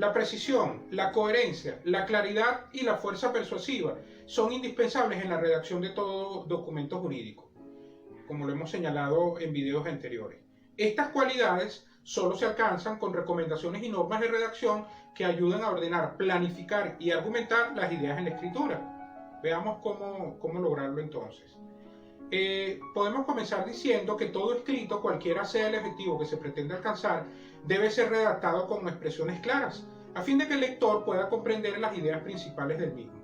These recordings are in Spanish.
La precisión, la coherencia, la claridad y la fuerza persuasiva son indispensables en la redacción de todo documento jurídico, como lo hemos señalado en videos anteriores. Estas cualidades solo se alcanzan con recomendaciones y normas de redacción que ayudan a ordenar, planificar y argumentar las ideas en la escritura. Veamos cómo lograrlo entonces. Podemos comenzar diciendo que todo escrito, cualquiera sea el objetivo que se pretende alcanzar, debe ser redactado con expresiones claras, a fin de que el lector pueda comprender las ideas principales del mismo.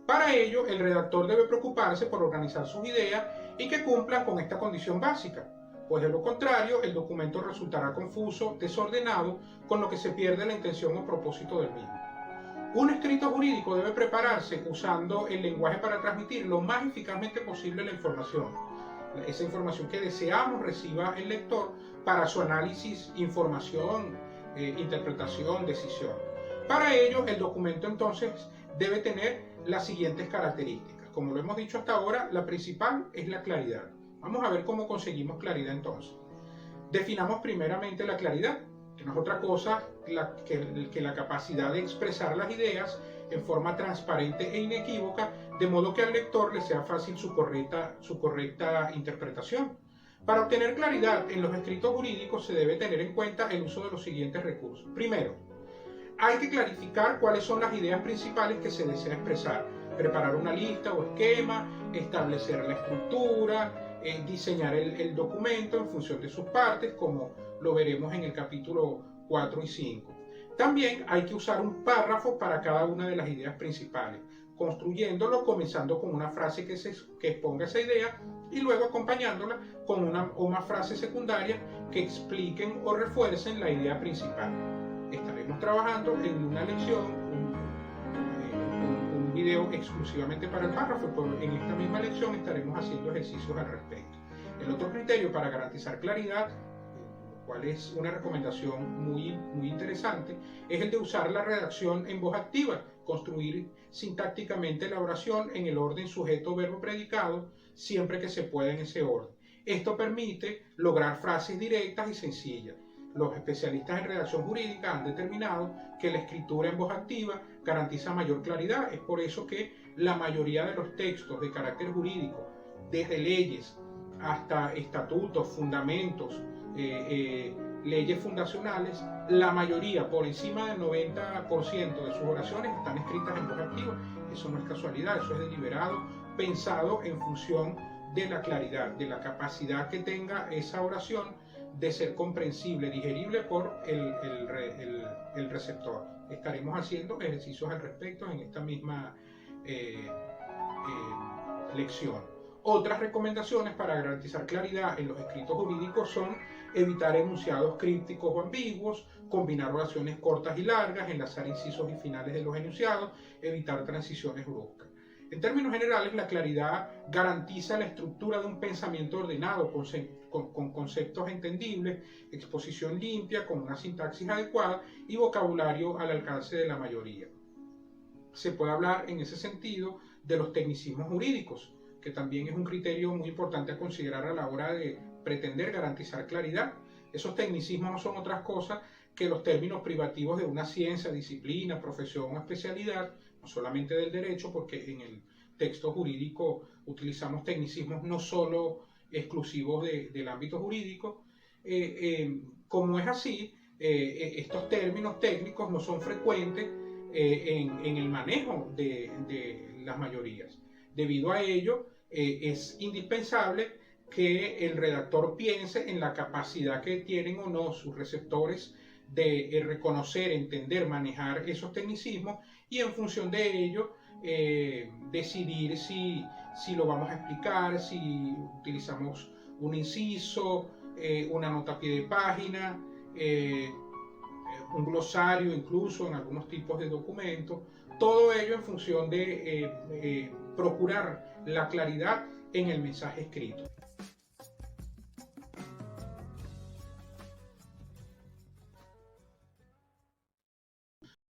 Para ello, el redactor debe preocuparse por organizar sus ideas y que cumplan con esta condición básica, pues de lo contrario, el documento resultará confuso, desordenado, con lo que se pierde la intención o propósito del mismo. Un escrito jurídico debe prepararse usando el lenguaje para transmitir lo más eficazmente posible la información, esa información que deseamos reciba el lector para su análisis, información, interpretación, decisión. Para ello, el documento entonces debe tener las siguientes características. Como lo hemos dicho hasta ahora, la principal es la claridad. Vamos a ver cómo conseguimos claridad entonces. Definamos primeramente la claridad, que no es otra cosa que la capacidad de expresar las ideas en forma transparente e inequívoca, de modo que al lector le sea fácil su correcta interpretación. Para obtener claridad en los escritos jurídicos se debe tener en cuenta el uso de los siguientes recursos. Primero, hay que clarificar cuáles son las ideas principales que se desea expresar, preparar una lista o esquema, establecer la estructura, diseñar el documento en función de sus partes, como lo veremos en el capítulo 4 y 5. También hay que usar un párrafo para cada una de las ideas principales, construyéndolo comenzando con una frase que exponga esa idea y luego acompañándola con una o más frases secundarias que expliquen o refuercen la idea principal. Estaremos trabajando en una lección, un video exclusivamente para el párrafo, pero en esta misma lección estaremos haciendo ejercicios al respecto. El otro criterio para garantizar claridad, cual es una recomendación muy interesante, es el de usar la redacción en voz activa, construir sintácticamente la oración en el orden sujeto, verbo, predicado, siempre que se pueda en ese orden. Esto permite lograr frases directas y sencillas. Los especialistas en redacción jurídica han determinado que la escritura en voz activa garantiza mayor claridad. Es por eso que la mayoría de los textos de carácter jurídico, desde leyes hasta estatutos, fundamentos, leyes fundacionales, la mayoría, por encima del 90% de sus oraciones están escritas en voz activa. Eso no es casualidad, eso es deliberado, pensado en función de la claridad, de la capacidad que tenga esa oración de ser comprensible, digerible por el receptor. Estaremos haciendo ejercicios al respecto en esta misma lección. Otras recomendaciones para garantizar claridad en los escritos jurídicos son evitar enunciados crípticos o ambiguos, combinar oraciones cortas y largas, enlazar incisos y finales de los enunciados, evitar transiciones bruscas. En términos generales, la claridad garantiza la estructura de un pensamiento ordenado, con conceptos entendibles, exposición limpia, con una sintaxis adecuada y vocabulario al alcance de la mayoría. Se puede hablar en ese sentido de los tecnicismos jurídicos, que también es un criterio muy importante a considerar a la hora de pretender garantizar claridad. Esos tecnicismos no son otras cosas que los términos privativos de una ciencia, disciplina, profesión o especialidad, no solamente del derecho, porque en el texto jurídico utilizamos tecnicismos no solo exclusivos del ámbito jurídico. Como es así, estos términos técnicos no son frecuentes en el manejo de las mayorías. Debido a ello, es indispensable que el redactor piense en la capacidad que tienen o no sus receptores de reconocer, entender, manejar esos tecnicismos y en función de ello decidir si lo vamos a explicar, si utilizamos un inciso, una nota a pie de página, un glosario incluso en algunos tipos de documentos. Todo ello en función de procurar la claridad en el mensaje escrito.